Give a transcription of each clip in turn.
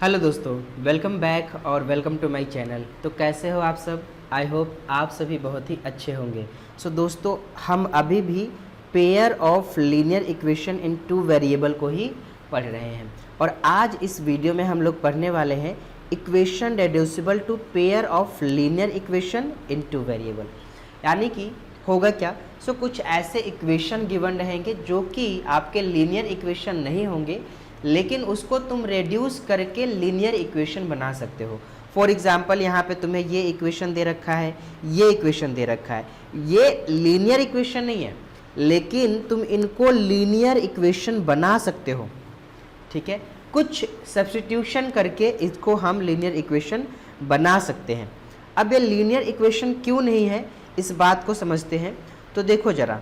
Hello दोस्तों, welcome back और welcome to my channel. तो कैसे हो आप सब? आई होप आप सभी बहुत ही अच्छे होंगे। सो दोस्तों, हम अभी भी pair of linear equation in two variable को ही पढ़ रहे हैं और आज इस वीडियो में हम लोग पढ़ने वाले हैं equation reducible to pair of linear equation in two variable. यानी कि होगा क्या? कुछ ऐसे इक्वेशन गिवन रहेंगे जो कि आपके लीनियर इक्वेशन नहीं होंगे, लेकिन उसको तुम रेड्यूस करके लीनियर इक्वेशन बना सकते हो। फॉर एग्जाम्पल, यहाँ पे तुम्हें ये इक्वेशन दे रखा है, ये इक्वेशन दे रखा है। ये लीनियर इक्वेशन नहीं है, लेकिन तुम इनको लीनियर इक्वेशन बना सकते हो। ठीक है, कुछ सब्स्टिट्यूशन करके इसको हम लीनियर इक्वेशन बना सकते हैं। अब ये लीनियर इक्वेशन क्यों नहीं है, इस बात को समझते हैं। तो देखो जरा,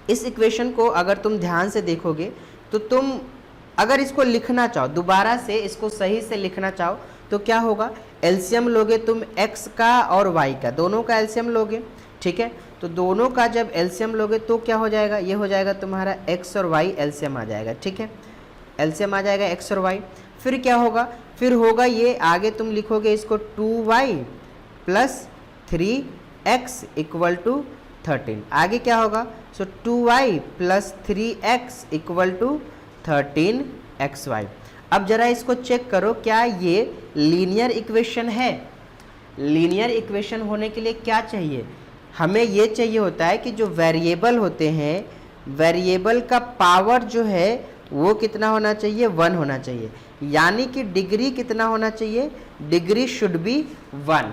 इस इक्वेशन को अगर तुम ध्यान से देखोगे तो तुम अगर इसको लिखना चाहो, दोबारा से इसको सही से लिखना चाहो तो क्या होगा? एलसीएम लोगे तुम x का और y का, दोनों का एलसीएम लोगे। ठीक है, तो दोनों का जब एलसीएम लोगे तो क्या हो जाएगा? ये हो जाएगा तुम्हारा x और y एलसीएम आ जाएगा। ठीक है, एलसीएम आ जाएगा x और y। फिर क्या होगा? फिर होगा ये आगे तुम लिखोगे इसको 2y plus 3x equal to 13। आगे क्या होगा? 2y plus 3x equal to 13xy। अब जरा इसको चेक करो, क्या ये लीनियर इक्वेशन है? लीनियर इक्वेशन होने के लिए क्या चाहिए? हमें ये चाहिए होता है कि जो वेरिएबल होते हैं, वेरिएबल का पावर जो है वो कितना होना चाहिए? 1 होना चाहिए। यानी कि डिग्री कितना होना चाहिए? Degree should be 1।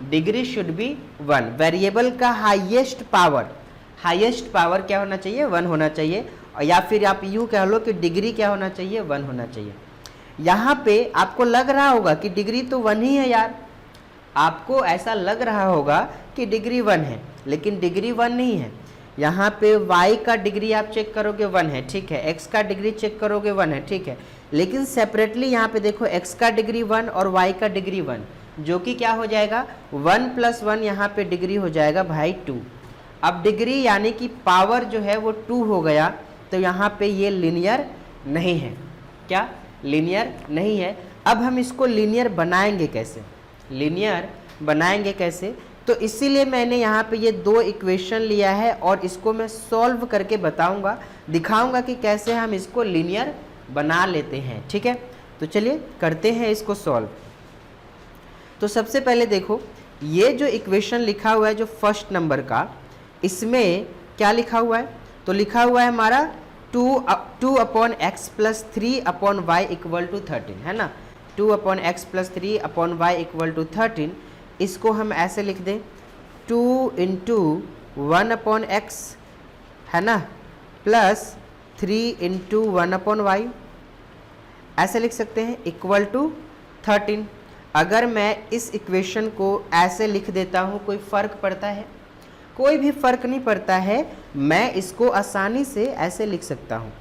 Degree should be 1। Variable का हाईएस्ट पावर क्या होना चाहिए? 1 होना चाहिए। या फिर आप यूँ कह लो कि डिग्री क्या होना चाहिए? 1 होना चाहिए। यहाँ पे आपको लग रहा होगा कि डिग्री तो 1 ही है यार, आपको ऐसा लग रहा होगा कि डिग्री 1 है, लेकिन डिग्री 1 नहीं है। यहाँ पे y का डिग्री आप चेक करोगे 1 है, ठीक है। x का डिग्री चेक करोगे 1 है, ठीक है। लेकिन सेपरेटली यहाँ पे देखो, x का डिग्री 1 और y का डिग्री 1, जो कि क्या हो जाएगा? 1 + 1 यहाँ पे डिग्री हो जाएगा भाई 2। अब डिग्री यानी कि पावर जो है वो 2 हो गया, तो यहाँ पे ये लीनियर नहीं है। क्या लीनियर नहीं है? अब हम इसको लीनियर बनाएंगे कैसे? लीनियर बनाएंगे कैसे? तो इसीलिए मैंने यहाँ पे ये दो इक्वेशन लिया है और इसको मैं सॉल्व करके बताऊंगा, दिखाऊंगा कि कैसे हम इसको लीनियर बना लेते हैं। ठीक है, तो चलिए करते हैं इसको सॉल्व। तो सबसे पहले देखो, ये जो इक्वेशन लिखा हुआ है जो फर्स्ट नंबर का, इसमें क्या लिखा हुआ है? तो लिखा हुआ है हमारा 2/x + 3/y इक्वल टू 13, है ना। 2/x + 3/y equal to 13। इसको हम ऐसे लिख दें 2 × 1/x, है ना, प्लस 3 × 1/y, ऐसे लिख सकते हैं, इक्वल टू 13। अगर मैं इस इक्वेशन को ऐसे लिख देता हूँ, कोई फ़र्क पड़ता है? कोई भी फर्क नहीं पड़ता है। मैं इसको आसानी से ऐसे लिख सकता हूँ।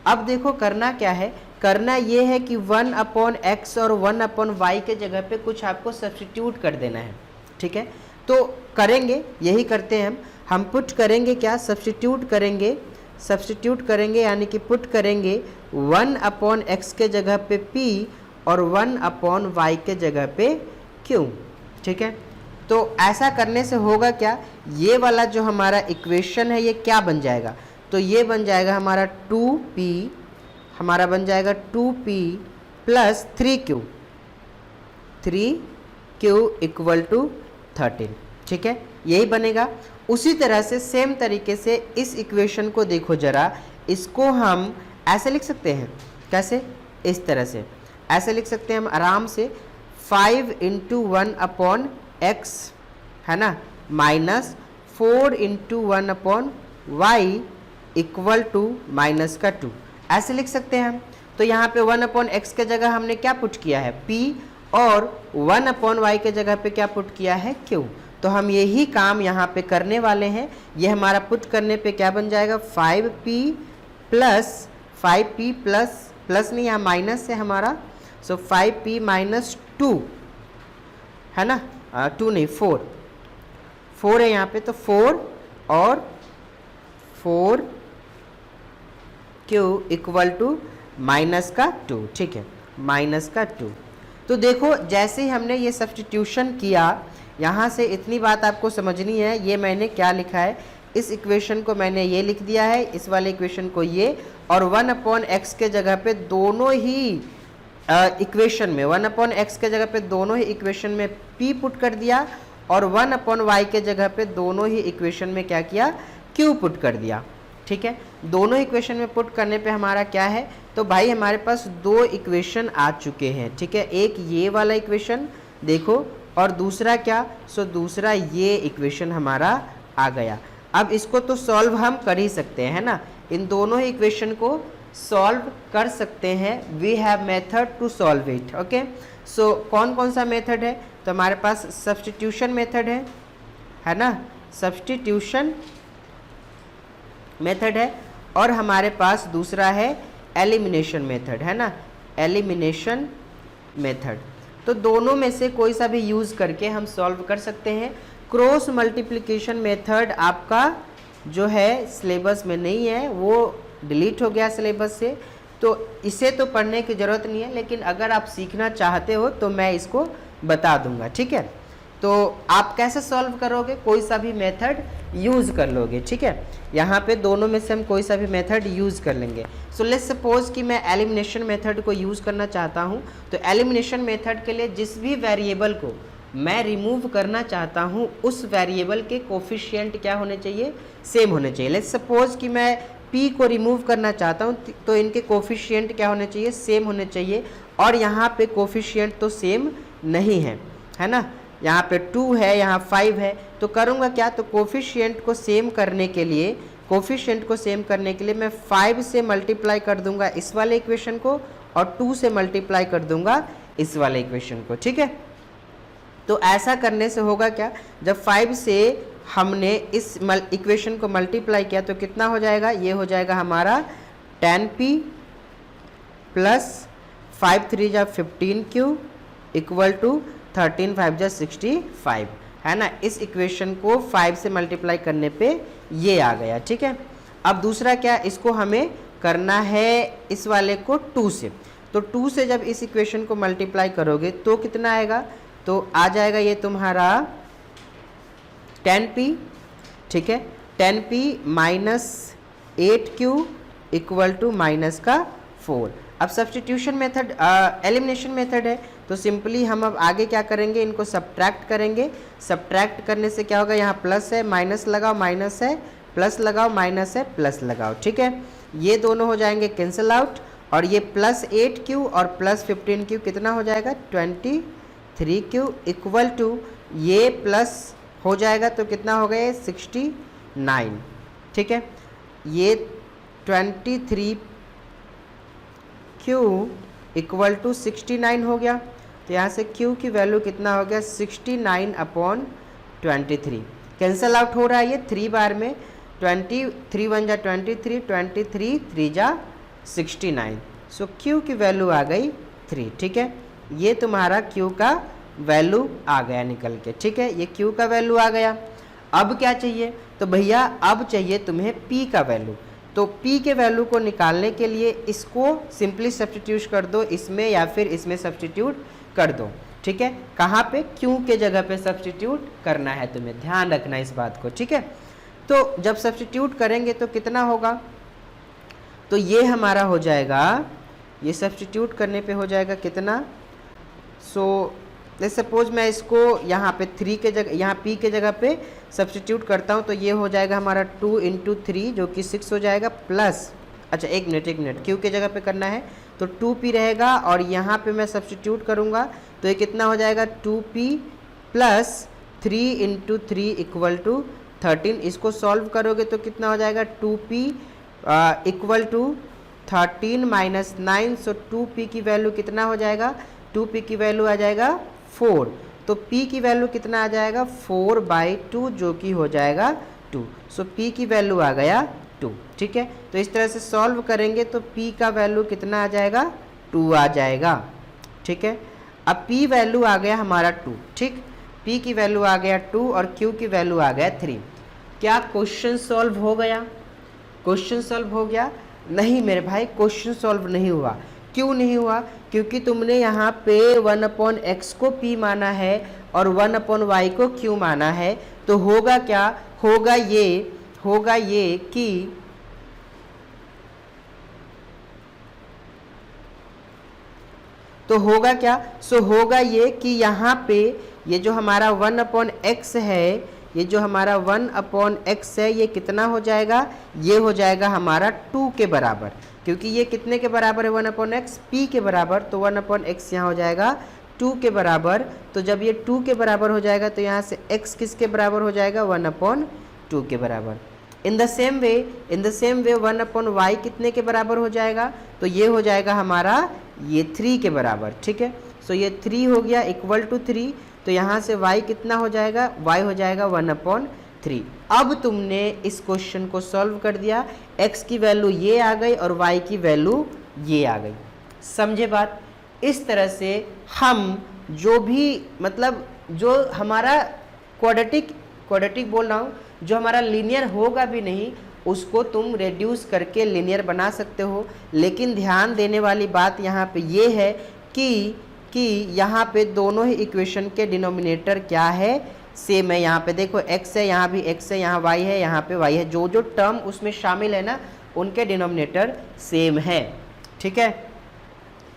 अब देखो करना क्या है? करना ये है कि 1/x और 1/y के जगह पे कुछ आपको सब्स्टिट्यूट कर देना है। ठीक है, तो करेंगे, यही करते हैं हम पुट करेंगे क्या? सब्स्टिट्यूट करेंगे यानी कि पुट करेंगे 1/x के जगह पे p और 1/y के जगह पे q। ठीक है, तो ऐसा करने से होगा क्या? ये वाला जो हमारा इक्वेशन है ये क्या बन जाएगा? तो ये बन जाएगा हमारा 2p, हमारा बन जाएगा 2p plus 3q equal to 13। ठीक है, यही बनेगा। उसी तरह से सेम तरीके से इस इक्वेशन को देखो जरा, इसको हम ऐसे लिख सकते हैं। कैसे? इस तरह से ऐसे लिख सकते हैं हम आराम से, 5 × 1/x, है ना, माइनस 4 × 1/y इक्वल टू -2, ऐसे लिख सकते हैं हम। तो यहाँ पे 1/x के जगह हमने क्या पुट किया है? p, और 1/y के जगह पे क्या पुट किया है? q। तो हम यही काम यहाँ पे करने वाले हैं। ये हमारा पुट करने पे क्या बन जाएगा? 5p प्लस नहीं, यहाँ माइनस है हमारा, सो 5p - 2, है ना, 2 नहीं 4 है यहाँ पे, तो 4 और 4q इक्वल टू -2। ठीक है, माइनस का 2। तो देखो जैसे ही हमने ये सब्स्टिट्यूशन किया, यहाँ से इतनी बात आपको समझनी है, ये मैंने क्या लिखा है, इस इक्वेशन को मैंने ये लिख दिया है, इस वाले इक्वेशन को ये, और 1/x के जगह पे दोनों ही इक्वेशन में 1/x के जगह पे दोनों ही इक्वेशन में p पुट कर दिया, और 1/y के जगह पे दोनों ही इक्वेशन में क्या किया, q पुट कर दिया। ठीक है, दोनों इक्वेशन में पुट करने पे हमारा क्या है, तो भाई हमारे पास दो इक्वेशन आ चुके हैं। ठीक है, एक ये वाला इक्वेशन देखो, और दूसरा क्या, सो दूसरा ये इक्वेशन हमारा आ गया। अब इसको तो सॉल्व हम कर ही सकते हैं ना, इन दोनों ही इक्वेशन को सॉल्व कर सकते हैं। We have method to solve it. Okay, so कौन कौन सा मेथड है, तो हमारे पास सब्स्टिट्यूशन मेथड है ना, सब्स्टिट्यूशन मेथड है, और हमारे पास दूसरा है एलिमिनेशन मेथड, है ना, एलिमिनेशन मेथड। तो दोनों में से कोई सा भी यूज़ करके हम सॉल्व कर सकते हैं। क्रॉस मल्टीप्लिकेशन मेथड आपका जो है सिलेबस में नहीं है, वो डिलीट हो गया सिलेबस से, तो इसे तो पढ़ने की ज़रूरत नहीं है, लेकिन अगर आप सीखना चाहते हो तो मैं इसको बता दूंगा। ठीक है, तो आप कैसे सॉल्व करोगे, कोई सा भी मेथड यूज़ कर लोगे। ठीक है, यहाँ पे दोनों में से हम कोई सा भी मेथड यूज़ कर लेंगे। सो लेट्स सपोज कि मैं एलिमिनेशन मेथड को यूज़ करना चाहता हूँ, तो एलिमिनेशन मेथड के लिए जिस भी वेरिएबल को मैं रिमूव करना चाहता हूँ, उस वेरिएबल के कोफिशिएंट क्या होने चाहिए, सेम होने चाहिए। लेट्स सपोज कि मैं p को रिमूव करना चाहता हूँ, तो इनके कोफिशिएंट क्या होने चाहिए, सेम होने चाहिए, और यहाँ पे कोफिशिएंट तो सेम नहीं है ना, यहाँ पे 2 है, यहाँ 5 है, तो करूँगा क्या, तो कोफिशिएंट को सेम करने के लिए, कोफिशिएंट को सेम करने के लिए मैं 5 से मल्टीप्लाई कर दूंगा इस वाले इक्वेशन को, और 2 से मल्टीप्लाई कर दूंगा इस वाले इक्वेशन को। ठीक है, तो ऐसा करने से होगा क्या, जब 5 से हमने इस इक्वेशन को मल्टीप्लाई किया तो कितना हो जाएगा, ये हो जाएगा हमारा 10p प्लस 5 3 जा 15q इक्वल टू 13 5 जा 65, है ना। इस इक्वेशन को 5 से मल्टीप्लाई करने पे ये आ गया। ठीक है, अब दूसरा क्या, इसको हमें करना है इस वाले को 2 से, तो 2 से जब इस इक्वेशन को मल्टीप्लाई करोगे तो कितना आएगा, तो आ जाएगा ये तुम्हारा 10p। ठीक है, 10p minus 8q equal to minus का 4। अब सब्स्टिट्यूशन मेथड एलिमिनेशन मेथड है, तो सिंपली हम अब आगे क्या करेंगे, इनको सब्ट्रैक्ट करेंगे। सब्ट्रैक्ट करने से क्या होगा, यहाँ प्लस है, माइनस लगाओ, माइनस है, प्लस लगाओ, माइनस है, प्लस लगाओ। ठीक है, ये दोनों हो जाएंगे कैंसिल आउट, और ये प्लस 8q और प्लस 15q कितना हो जाएगा, 23q इक्वल टू ये प्लस हो जाएगा तो कितना हो गया, 69। ठीक है, ये 23q इक्वल टू 69 हो गया, तो यहाँ से q की वैल्यू कितना हो गया, 69/23। कैंसल आउट हो रहा है ये 3 बार में, 23 1 जा 23, 23 3 जा 69, सो q की वैल्यू आ गई 3। ठीक है, ये तुम्हारा q का वैल्यू आ गया निकल के। ठीक है, ये q का वैल्यू आ गया। अब क्या चाहिए, तो भैया अब चाहिए तुम्हें p का वैल्यू। तो p के वैल्यू को निकालने के लिए इसको सिंपली सब्स्टिट्यूट कर दो इसमें, या फिर इसमें सब्स्टिट्यूट कर दो। ठीक है, कहाँ पे, q के जगह पे सब्स्टिट्यूट करना है, तुम्हें ध्यान रखना इस बात को। ठीक है, तो जब सब्स्टिट्यूट करेंगे तो कितना होगा, तो ये हमारा हो जाएगा, ये सब्स्टिट्यूट करने पे हो जाएगा कितना, सो लेट्स सपोज मैं इसको यहाँ पे 3 के जगह, यहाँ p के जगह पे सब्स्टिट्यूट करता हूँ, तो ये हो जाएगा हमारा 2 × 3 जो कि 6 हो जाएगा, प्लस, अच्छा एक मिनट, q के जगह पे करना है तो 2p रहेगा, और यहाँ पे मैं सब्स्टिट्यूट करूँगा तो ये कितना हो जाएगा, 2p प्लस 3 × 3 इक्वल टू 13। इसको सॉल्व करोगे तो कितना हो जाएगा, 2p equal to 13 minus 9, so 2p की वैल्यू कितना हो जाएगा, 2p की वैल्यू आ जाएगा 4, तो p की वैल्यू कितना आ जाएगा, 4/2 जो कि हो जाएगा 2, सो p की वैल्यू आ गया 2। ठीक है, तो इस तरह से सॉल्व करेंगे तो p का वैल्यू कितना आ जाएगा, 2 आ जाएगा। ठीक है, अब p वैल्यू आ गया हमारा 2। ठीक, p की वैल्यू आ गया 2 और q की वैल्यू आ गया 3। क्या क्वेश्चन सॉल्व हो गया, क्वेश्चन सॉल्व हो गया, नहीं मेरे भाई क्वेश्चन सॉल्व नहीं हुआ। क्यों नहीं हुआ, क्योंकि तुमने यहाँ पे 1/x को p माना है और 1/y को q माना है। तो होगा क्या, होगा ये कि तो होगा क्या, सो होगा ये कि यहाँ पे ये जो हमारा 1/x है, ये जो हमारा 1/x है, ये कितना हो जाएगा, ये हो जाएगा हमारा 2 के बराबर। क्योंकि ये कितने के बराबर है 1/x, p के बराबर, तो 1/x यहाँ हो जाएगा 2 के बराबर। तो जब ये 2 के बराबर हो जाएगा तो यहाँ से x किसके बराबर हो जाएगा, 1/2 के बराबर। In the same way 1/y कितने के बराबर हो जाएगा, तो ये हो जाएगा हमारा ये 3 के बराबर। ठीक है, सो ये 3 हो गया इक्वल टू 3, तो यहाँ से y कितना हो जाएगा, y हो जाएगा 1/3। अब तुमने इस क्वेश्चन को सॉल्व कर दिया, x की वैल्यू ये आ गई और y की वैल्यू ये आ गई। समझे बात। इस तरह से हम जो भी मतलब जो हमारा क्वाड्रेटिक बोल रहा हूँ, जो हमारा लीनियर होगा भी नहीं उसको तुम रेड्यूस करके लीनियर बना सकते हो। लेकिन ध्यान देने वाली बात यहाँ पे ये है कि यहाँ पे दोनों ही इक्वेशन के डिनोमिनेटर क्या है, सेम है। यहाँ पे देखो x है, यहाँ भी x है, यहाँ y है, यहाँ पे y है, जो जो टर्म उसमें शामिल है ना उनके डिनोमिनेटर सेम है। ठीक है,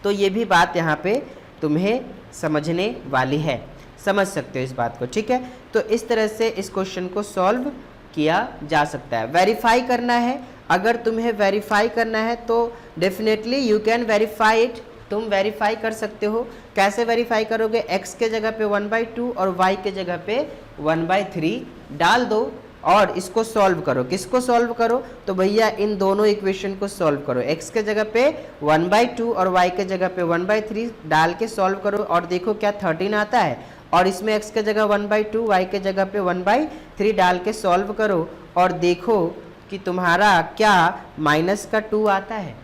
तो ये भी बात यहाँ पे तुम्हें समझने वाली है, समझ सकते हो इस बात को। ठीक है, तो इस तरह से इस क्वेश्चन को सॉल्व किया जा सकता है। वेरीफाई करना है, अगर तुम्हें वेरीफाई करना है तो definitely you can verify it, तुम वेरीफाई कर सकते हो। कैसे वेरीफाई करोगे, x के जगह पे 1/2 और y के जगह पे 1/3 डाल दो और इसको सॉल्व करो। किसको सॉल्व करो, तो भैया इन दोनों इक्वेशन को सॉल्व करो। x के जगह पे 1/2 और y के जगह पे 1/3 डाल के सॉल्व करो और देखो क्या 13 आता है, और इसमें x के जगह 1/2 y के जगह पे 1/3 डाल के सॉल्व करो और देखो कि तुम्हारा क्या -2 आता है।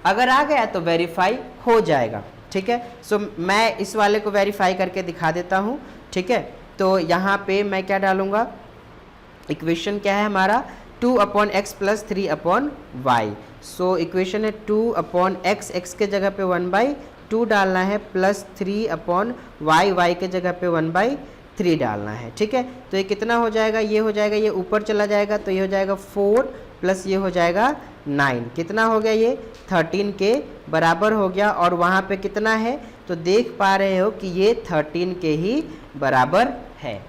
अगर आ गया तो वेरीफाई हो जाएगा। ठीक है, सो मैं इस वाले को वेरीफाई करके दिखा देता हूँ। ठीक है, तो यहाँ पे मैं क्या डालूँगा, इक्वेशन क्या है हमारा 2/x + 3/y। सो इक्वेशन है 2/x, x के जगह पे 1/2 डालना है प्लस 3/y, y के जगह पे 1/3 डालना है। ठीक है, तो ये कितना हो जाएगा, ये हो जाएगा, ये ऊपर चला जाएगा तो ये हो जाएगा 4 प्लस ये हो जाएगा 9। कितना हो गया, ये 13 के बराबर हो गया। और वहाँ पे कितना है, तो देख पा रहे हो कि ये 13 के ही बराबर है।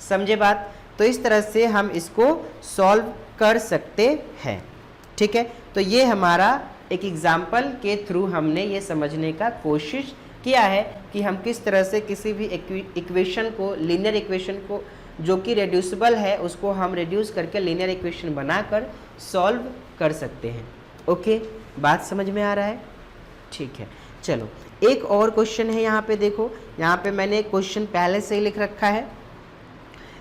समझे बात। तो इस तरह से हम इसको सॉल्व कर सकते हैं। ठीक है, तो ये हमारा एक एग्जाम्पल के थ्रू हमने ये समझने का कोशिश किया है कि हम किस तरह से किसी भी इक्वेशन को, लीनियर इक्वेशन को जो कि रेड्यूसिबल है, उसको हम रेड्यूस करके लीनियर इक्वेशन बनाकर सॉल्व कर सकते हैं। ओके, बात समझ में आ रहा है। ठीक है, चलो एक और क्वेश्चन है यहाँ पे। देखो यहाँ पे मैंने क्वेश्चन पहले से ही लिख रखा है,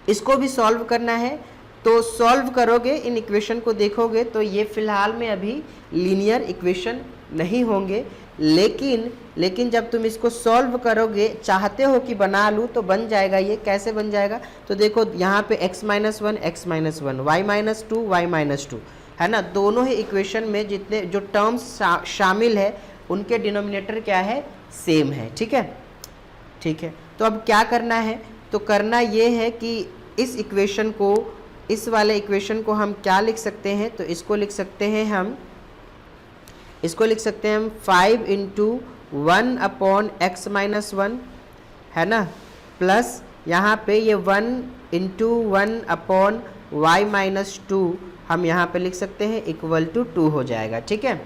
इसको भी सॉल्व करना है। तो सॉल्व करोगे, इन इक्वेशन को देखोगे तो ये फिलहाल में अभी लीनियर इक्वेशन नहीं होंगे, लेकिन जब तुम इसको सॉल्व करोगे, चाहते हो कि बना लूँ तो बन जाएगा। ये कैसे बन जाएगा, तो देखो यहाँ पे x - 1 x - 1 y - 2 y - 2 है ना। दोनों ही इक्वेशन में जितने जो टर्म्स शामिल है उनके डिनोमिनेटर क्या है, सेम है। ठीक है, ठीक है, तो अब क्या करना है, तो करना ये है कि इस इक्वेशन को, इस वाले इक्वेशन को हम क्या लिख सकते हैं, तो इसको लिख सकते हैं हम 5 × 1/x - 1 है ना, प्लस यहाँ पे ये 1 × 1/y - 2 हम यहाँ पे लिख सकते हैं इक्वल टू 2 हो जाएगा। ठीक है,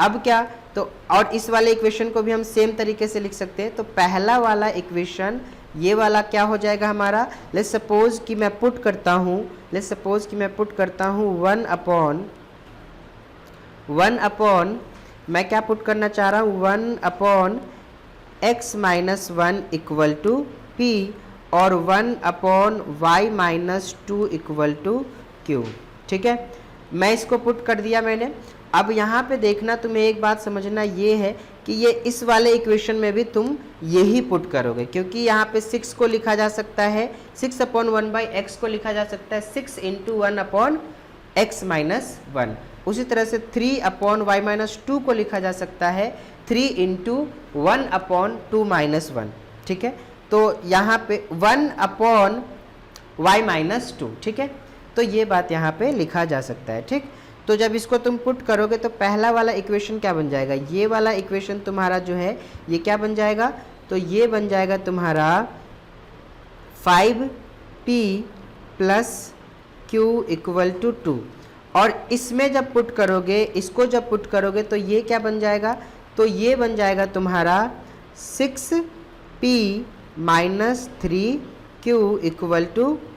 अब क्या, तो और इस वाले इक्वेशन को भी हम सेम तरीके से लिख सकते हैं। तो पहला वाला इक्वेशन ये वाला क्या हो जाएगा हमारा, लेट्स सपोज कि मैं पुट करता हूँ 1/, मैं क्या पुट करना चाह रहा हूँ, 1/x - 1 इक्वल टू p और 1/y - 2 इक्वल टू q। ठीक है, मैं इसको पुट कर दिया मैंने। अब यहाँ पे देखना, तुम्हें एक बात समझना ये है कि ये इस वाले इक्वेशन में भी तुम यही पुट करोगे, क्योंकि यहाँ पे 6 को लिखा जा सकता है, 6/1/x को लिखा जा सकता है 6 × 1/x - 1। उसी तरह से 3/y-2 को लिखा जा सकता है 3 × 1/2 - 1, ठीक है। तो यहाँ पे 1/y-2, ठीक है। तो ये बात यहाँ पे लिखा जा सकता है, ठीक। तो जब इसको तुम पुट करोगे तो पहला वाला इक्वेशन क्या बन जाएगा, ये वाला इक्वेशन तुम्हारा जो है ये क्या बन जाएगा, तो ये बन जाएगा तुम्हारा 5p + q = 2। और इसमें जब पुट करोगे, इसको जब पुट करोगे तो ये क्या बन जाएगा, तो ये बन जाएगा तुम्हारा 6p - 3q =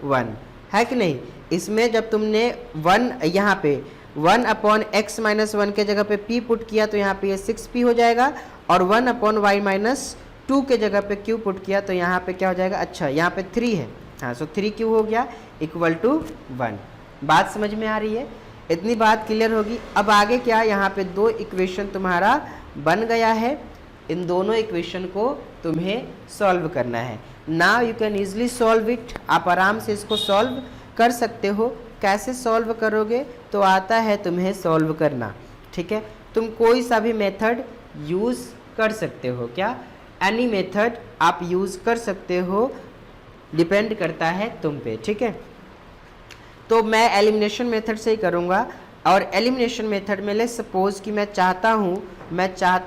1, है कि नहीं। इसमें जब तुमने 1 यहाँ पे 1/x-1 के जगह पे p पुट किया तो यहाँ पे ये 6p हो जाएगा, और 1/y-2 के जगह पे q पुट किया तो यहाँ पे क्या हो जाएगा, अच्छा यहाँ पे 3 है, हाँ, सो 3q हो गया = 1। बात समझ में आ रही है, इतनी बात क्लियर होगी। अब आगे क्या, यहाँ पे 2 इक्वेशन तुम्हारा बन गया है, इन दोनों इक्वेशन को तुम्हें सॉल्व करना है। Now you can easily solve it, आप आराम से इसको सॉल्व कर सकते हो। कैसे सॉल्व करोगे, तो आता है तुम्हें सॉल्व करना, ठीक है। तुम कोई सा भी मेथड यूज़ कर सकते हो, क्या, एनी मेथड आप यूज़ कर सकते हो, डिपेंड करता है तुम पे, ठीक है। तो मैं एलिमिनेशन मेथड से ही करूँगा, और एलिमिनेशन मेथड में ले सपोज कि मैं चाहता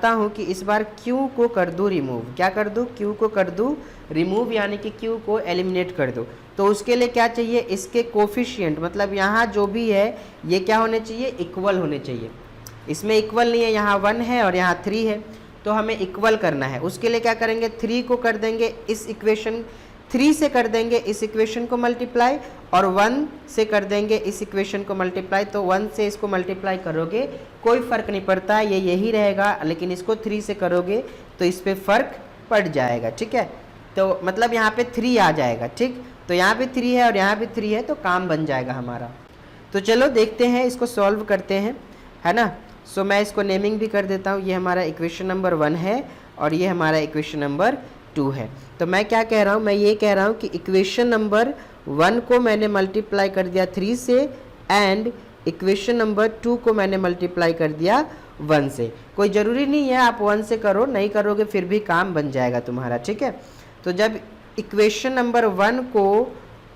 हूँ कि इस बार q को कर दूँ रिमूव, क्या कर दूँ, q को कर दूँ रिमूव, यानी कि q को एलिमिनेट कर दो। तो उसके लिए क्या चाहिए, इसके कोफिशिएंट, मतलब यहाँ जो भी है ये क्या होने चाहिए, इक्वल होने चाहिए। इसमें इक्वल नहीं है, यहाँ 1 है और यहाँ 3 है, तो हमें इक्वल करना है। उसके लिए क्या करेंगे, 3 को कर देंगे इस इक्वेशन, 3 से कर देंगे इस इक्वेशन को मल्टीप्लाई, और 1 से कर देंगे इस इक्वेशन को मल्टीप्लाई। तो 1 से इसको मल्टीप्लाई करोगे कोई फ़र्क नहीं पड़ता, ये यही रहेगा, लेकिन इसको 3 से करोगे तो इस पर फ़र्क पड़ जाएगा, ठीक है। तो मतलब यहाँ पे 3 आ जाएगा, ठीक। तो यहाँ पे 3 है और यहाँ पे 3 है, तो काम बन जाएगा हमारा। तो चलो देखते हैं, इसको सॉल्व करते हैं, है ना। सो मैं इसको नेमिंग भी कर देता हूँ, ये हमारा इक्वेशन नंबर 1 है और ये हमारा इक्वेशन नंबर 2 है। तो मैं क्या कह रहा हूँ, मैं ये कह रहा हूँ कि इक्वेशन नंबर 1 को मैंने मल्टीप्लाई कर दिया 3 से, एंड इक्वेशन नंबर 2 को मैंने मल्टीप्लाई कर दिया 1 से। कोई ज़रूरी नहीं है आप 1 से करो, नहीं करोगे फिर भी काम बन जाएगा तुम्हारा, ठीक है। तो जब इक्वेशन नंबर 1 को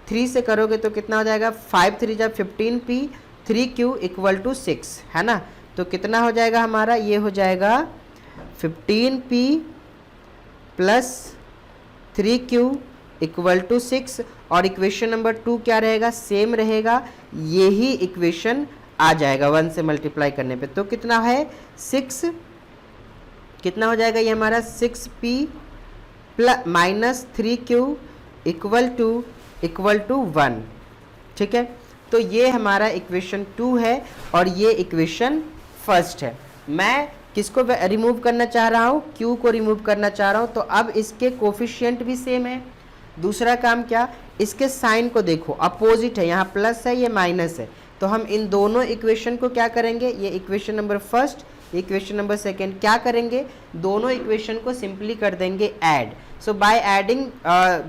3 से करोगे तो कितना हो जाएगा, 5 3 जा 15p 3q = 6, है ना। तो कितना हो जाएगा हमारा, ये हो जाएगा 15p + 3q = 6, और इक्वेशन नंबर 2 क्या रहेगा, सेम रहेगा, यही इक्वेशन आ जाएगा 1 से मल्टीप्लाई करने पे। तो कितना है 6, कितना हो जाएगा ये हमारा 6p - 3q = 1, ठीक है। तो ये हमारा इक्वेशन 2 है और ये इक्वेशन फर्स्ट है। मैं किसको रिमूव करना चाह रहा हूँ, q को रिमूव करना चाह रहा हूँ, तो अब इसके कोफिशिएंट भी सेम है। दूसरा काम क्या, इसके साइन को देखो, अपोजिट है, यहाँ प्लस है, ये माइनस है। तो हम इन दोनों इक्वेशन को क्या करेंगे, ये equation number first, equation number second, क्या करेंगे, दोनों इक्वेशन को सिंपली कर देंगे add. So by adding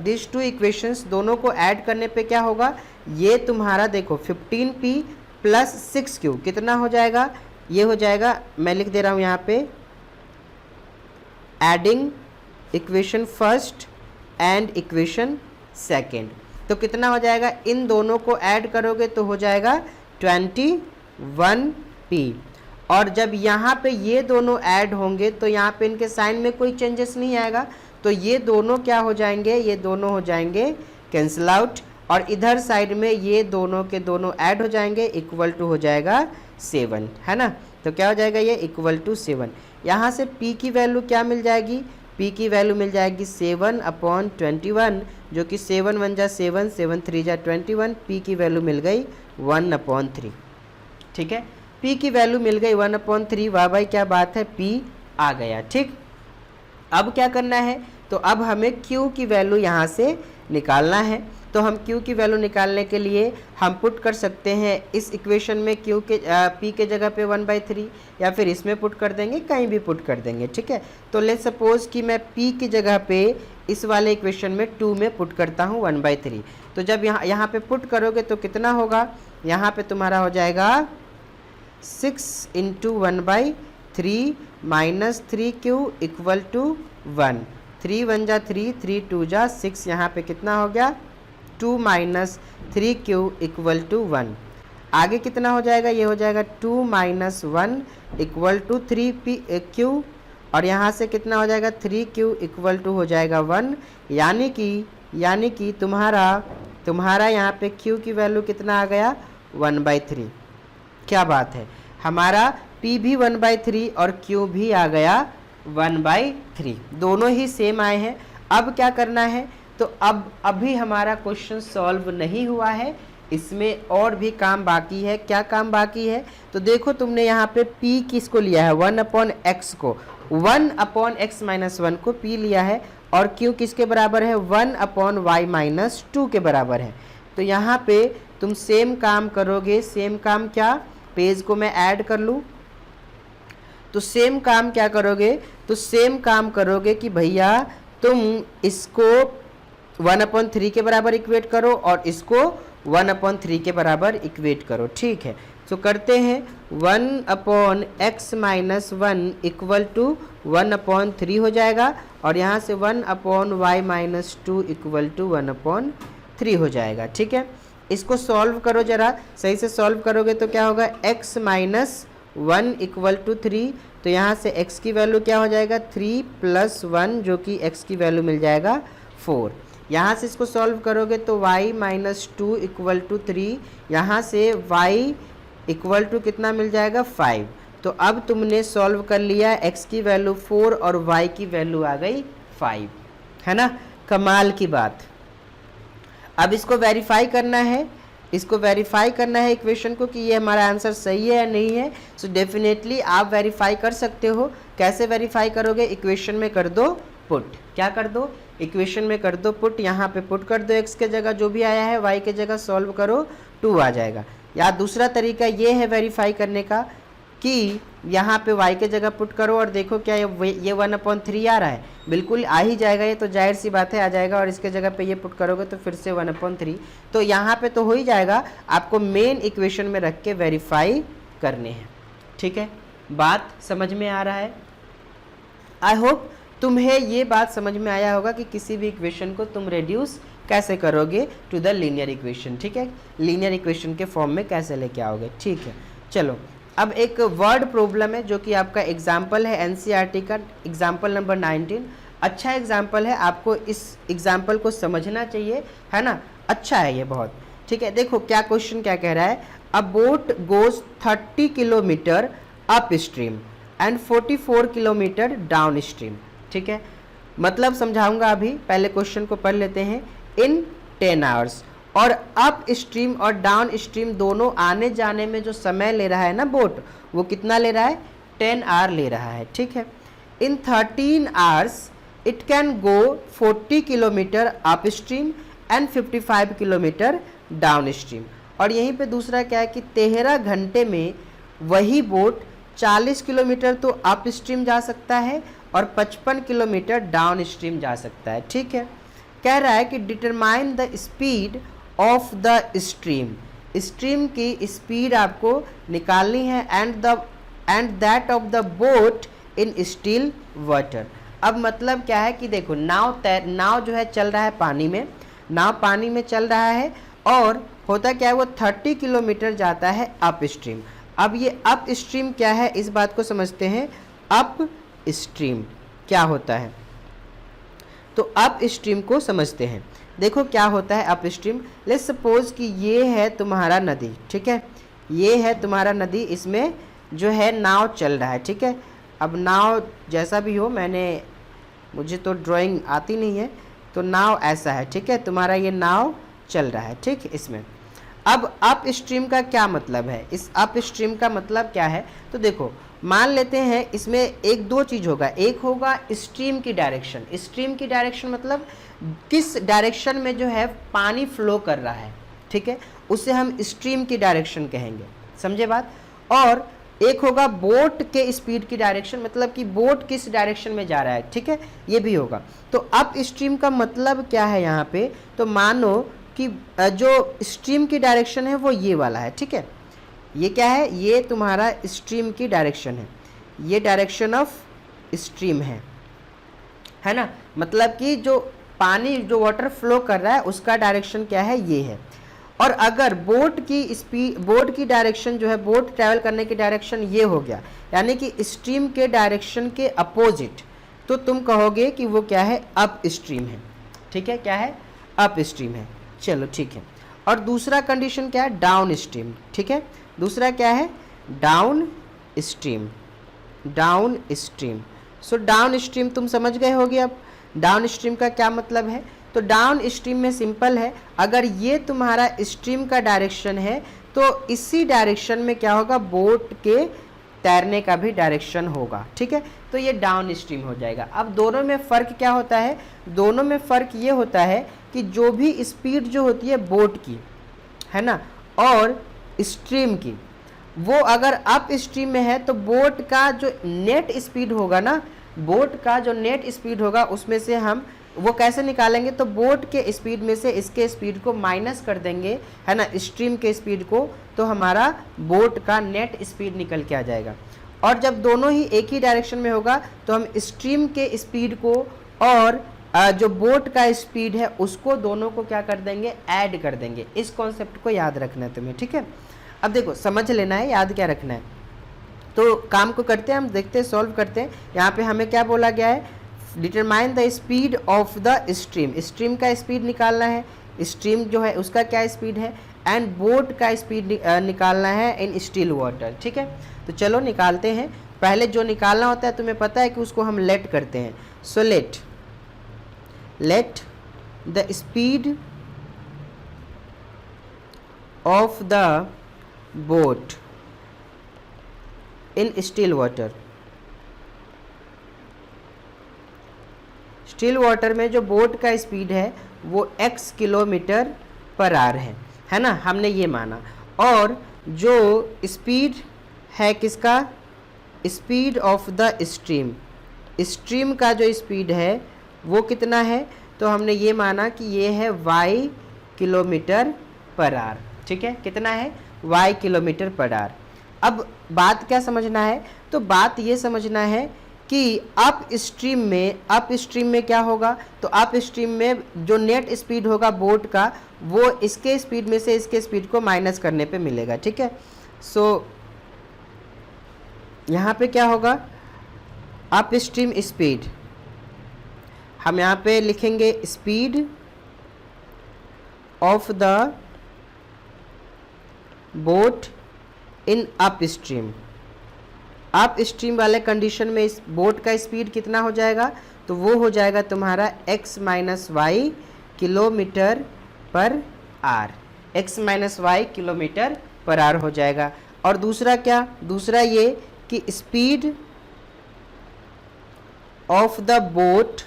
this 2 equations, दोनों को ऐड करने पे क्या होगा, ये तुम्हारा देखो 15p + 6q कितना हो जाएगा, ये हो जाएगा, मैं लिख दे रहा हूँ यहाँ पे, adding equation first and equation second. तो कितना हो जाएगा, इन दोनों को ऐड करोगे तो हो जाएगा 21p, और जब यहाँ पे ये दोनों ऐड होंगे तो यहाँ पे इनके साइन में कोई चेंजेस नहीं आएगा, तो ये दोनों क्या हो जाएंगे, ये दोनों हो जाएंगे कैंसिल आउट, और इधर साइड में ये दोनों के दोनों ऐड हो जाएंगे, इक्वल टू हो जाएगा 7, है ना। तो क्या हो जाएगा, ये = 7। यहाँ से p की वैल्यू क्या मिल जाएगी, p की वैल्यू मिल जाएगी 7/21, जो कि 7 1 जा 7, 7 3 जा 21, p की वैल्यू मिल गई 1/3, ठीक है। p की वैल्यू मिल गई 1/3, वाह भाई क्या बात है, p आ गया, ठीक। अब क्या करना है, तो अब हमें q की वैल्यू यहाँ से निकालना है। तो हम q की वैल्यू निकालने के लिए हम पुट कर सकते हैं इस इक्वेशन में q के p के जगह पे 1/3, या फिर इसमें पुट कर देंगे, कहीं भी पुट कर देंगे, ठीक है। तो लेट्स सपोज कि मैं p की जगह पे इस वाले इक्वेशन में 2 में पुट करता हूँ 1/3। तो जब यहाँ पे पुट करोगे तो कितना होगा, यहाँ पे तुम्हारा हो जाएगा 6 into 1/3 minus 3q equal to 1। 3 1 जा 3, 3 2 जा 6, यहाँ पे कितना हो गया 2 माइनस 3q इक्वल टू 1। आगे कितना हो जाएगा, ये हो जाएगा 2 माइनस 1 इक्वल टू 3q, और यहाँ से कितना हो जाएगा 3q इक्वल टू हो जाएगा 1। यानी कि तुम्हारा यहाँ पे q की वैल्यू कितना आ गया 1/3। क्या बात है, हमारा p भी 1/3 और q भी आ गया 1/3, दोनों ही सेम आए हैं। अब क्या करना है, तो अब अभी हमारा क्वेश्चन सॉल्व नहीं हुआ है, इसमें और भी काम बाकी है। क्या काम बाकी है, तो देखो तुमने यहाँ पे p किसको लिया है 1/x को, 1/x माइनस 1 को p लिया है, और q किसके बराबर है 1/y माइनस 2 के बराबर है। तो यहाँ पे तुम सेम काम करोगे। सेम काम क्या, पेज को मैं ऐड कर लूँ, तो सेम काम क्या करोगे, तो सेम काम करोगे कि भैया तुम इसको 1/3 के बराबर इक्वेट करो और इसको 1/3 के बराबर इक्वेट करो। ठीक है, तो करते हैं 1/x माइनस 1 इक्वल टू 1/3 हो जाएगा, और यहाँ से 1/y माइनस 2 इक्वल टू 1/3 हो जाएगा। ठीक है, इसको सॉल्व करो जरा, सही से सॉल्व करोगे तो क्या होगा x माइनस 1 इक्वल टू 3, तो यहाँ से x की वैल्यू क्या हो जाएगा 3 प्लस 1, जो कि x की वैल्यू मिल जाएगा 4। यहाँ से इसको सॉल्व करोगे तो y माइनस 2 इक्वल टू 3, यहाँ से y इक्वल टू कितना मिल जाएगा 5। तो अब तुमने सॉल्व कर लिया, x की वैल्यू 4 और y की वैल्यू आ गई 5, है ना, कमाल की बात। अब इसको वेरीफाई करना है, इक्वेशन को कि ये हमारा आंसर सही है या नहीं है। सो डेफिनेटली आप वेरीफाई कर सकते हो। कैसे वेरीफाई करोगे, इक्वेशन में कर दो पुट। क्या कर दो, इक्वेशन में कर दो पुट, यहाँ पे पुट कर दो, x के जगह जो भी आया है y के जगह सॉल्व करो 2 आ जाएगा। या दूसरा तरीका ये है वेरीफाई करने का कि यहाँ पे y के जगह पुट करो और देखो क्या ये 1/3 आ रहा है, बिल्कुल आ ही जाएगा, ये तो जाहिर सी बात है आ जाएगा, और इसके जगह पे ये पुट करोगे तो फिर से 1/3, तो यहाँ पे तो हो ही जाएगा। आपको मेन इक्वेशन में रख के वेरीफाई करने हैं। ठीक है, बात समझ में आ रहा है। आई होप तुम्हें ये बात समझ में आया होगा कि किसी भी इक्वेशन को तुम रेड्यूस कैसे करोगे टू द लीनियर इक्वेशन। ठीक है, लीनियर इक्वेशन के फॉर्म में कैसे लेके आओगे। ठीक है, चलो अब एक वर्ड प्रॉब्लम है जो कि आपका एग्जाम्पल है एनसीईआरटी का, एग्जाम्पल नंबर 19। अच्छा एग्जाम्पल है, आपको इस एग्जाम्पल को समझना चाहिए, है ना, अच्छा है ये बहुत। ठीक है, देखो क्या क्वेश्चन क्या कह रहा है, अ boat goes 30 kilometre up stream and 44 kilometre down stream. ठीक है, मतलब समझाऊंगा अभी, पहले क्वेश्चन को पढ़ लेते हैं। इन 10 आवर्स, और अप स्ट्रीम और डाउन स्ट्रीम दोनों आने जाने में जो समय ले रहा है ना बोट, वो कितना ले रहा है 10 आवर ले रहा है। ठीक है, इन 13 hours it can go 40 kilometre up stream and 55 kilometre down stream. और यहीं पे दूसरा क्या है कि 13 घंटे में वही बोट 40 किलोमीटर तो अप स्ट्रीम जा सकता है और 55 किलोमीटर डाउन स्ट्रीम जा सकता है। ठीक है, कह रहा है कि determine the speed of the stream, stream की स्पीड आपको निकालनी है, and that of the boat in still water. अब मतलब क्या है कि देखो नाव जो है चल रहा है पानी में, नाव पानी में चल रहा है, और होता क्या है वो 30 किलोमीटर जाता है अप स्ट्रीम। अब ये अप स्ट्रीम क्या है, इस बात को समझते हैं। अप स्ट्रीम क्या होता है, तो अप स्ट्रीम को समझते हैं। देखो क्या होता है अप स्ट्रीम, लेट्स सपोज कि ये है तुम्हारा नदी। ठीक है, ये है तुम्हारा नदी, इसमें जो है नाव चल रहा है। ठीक है, अब नाव जैसा भी हो, मुझे तो ड्राइंग आती नहीं है, तो नाव ऐसा है। ठीक है, तुम्हारा ये नाव चल रहा है। ठीक, इसमें अब अप स्ट्रीम का क्या मतलब है, इस अप स्ट्रीम का मतलब क्या है, तो देखो मान लेते हैं इसमें एक दो चीज़ होगा। एक होगा स्ट्रीम की डायरेक्शन, स्ट्रीम की डायरेक्शन मतलब किस डायरेक्शन में जो है पानी फ्लो कर रहा है। ठीक है, उसे हम स्ट्रीम की डायरेक्शन कहेंगे, समझे बात। और एक होगा बोट के स्पीड की डायरेक्शन, मतलब कि बोट किस डायरेक्शन में जा रहा है। ठीक है, ये भी होगा। तो अप स्ट्रीम का मतलब क्या है यहाँ पे, तो मानो कि जो स्ट्रीम की डायरेक्शन है वो ये वाला है। ठीक है, ये क्या है, ये तुम्हारा स्ट्रीम की डायरेक्शन है, ये डायरेक्शन ऑफ स्ट्रीम है ना। मतलब कि जो पानी जो वाटर फ्लो कर रहा है उसका डायरेक्शन क्या है, ये है। और अगर बोट की डायरेक्शन जो है, बोट ट्रैवल करने की डायरेक्शन ये हो गया, यानी कि स्ट्रीम के डायरेक्शन के अपोजिट, तो तुम कहोगे कि वो क्या है, अप स्ट्रीम है। ठीक है, क्या है, अप स्ट्रीम है। चलो ठीक है। और दूसरा कंडीशन क्या है, डाउन स्ट्रीम। ठीक है, दूसरा क्या है, down stream. Down stream, so down stream तुम समझ गए होगे। अब डाउन स्ट्रीम का क्या मतलब है, तो डाउन स्ट्रीम में सिंपल है, अगर ये तुम्हारा स्ट्रीम का डायरेक्शन है तो इसी डायरेक्शन में क्या होगा, बोट के तैरने का भी डायरेक्शन होगा। ठीक है, तो ये डाउन स्ट्रीम हो जाएगा। अब दोनों में फ़र्क क्या होता है, दोनों में फ़र्क ये होता है कि जो भी स्पीड जो होती है बोट की, है ना, और स्ट्रीम की, वो अगर अप स्ट्रीम में है तो बोट का जो नेट स्पीड होगा ना, बोट का जो नेट स्पीड होगा उसमें से हम वो कैसे निकालेंगे, तो बोट के स्पीड में से इसके स्पीड को माइनस कर देंगे, है ना, स्ट्रीम के स्पीड को, तो हमारा बोट का नेट स्पीड निकल के आ जाएगा। और जब दोनों ही एक ही डायरेक्शन में होगा तो हम स्ट्रीम के स्पीड को और जो बोट का स्पीड है उसको दोनों को क्या कर देंगे, ऐड कर देंगे। इस कॉन्सेप्ट को याद रखना है तुम्हें। ठीक है, अब देखो समझ लेना है, याद क्या रखना है। तो काम को करते हैं, हम देखते हैं, सॉल्व करते हैं। यहाँ पे हमें क्या बोला गया है, determine the speed of the stream. Stream का स्पीड निकालना है, स्ट्रीम जो है उसका क्या स्पीड है, एंड बोट का स्पीड निकालना है इन स्टिल वाटर। ठीक है, तो चलो निकालते हैं। पहले जो निकालना होता है तुम्हें पता है कि उसको हम लेट करते हैं। So let the speed of the boat in still water. Still water में जो बोट का स्पीड है वो x किलोमीटर पर आवर है ना, हमने ये माना। और जो स्पीड है किसका, speed of the stream, stream का जो स्पीड है वो कितना है, तो हमने ये माना कि ये है y किलोमीटर पर आवर। ठीक है, कितना है, y किलोमीटर पर आवर। अब बात क्या समझना है, तो बात ये समझना है कि अप स्ट्रीम में क्या होगा, तो अप स्ट्रीम में जो नेट स्पीड होगा बोट का वो इसके स्पीड में से इसके स्पीड को माइनस करने पे मिलेगा। ठीक है, सो यहाँ पे क्या होगा, अप स्ट्रीम स्पीड, हम यहाँ पे लिखेंगे speed of the boat in up stream. Up stream वाले कंडीशन में इस बोट का स्पीड कितना हो जाएगा, तो वो हो जाएगा तुम्हारा x minus y kilometre per hour, x minus y kilometre per hour हो जाएगा। और दूसरा क्या, दूसरा ये कि speed of the boat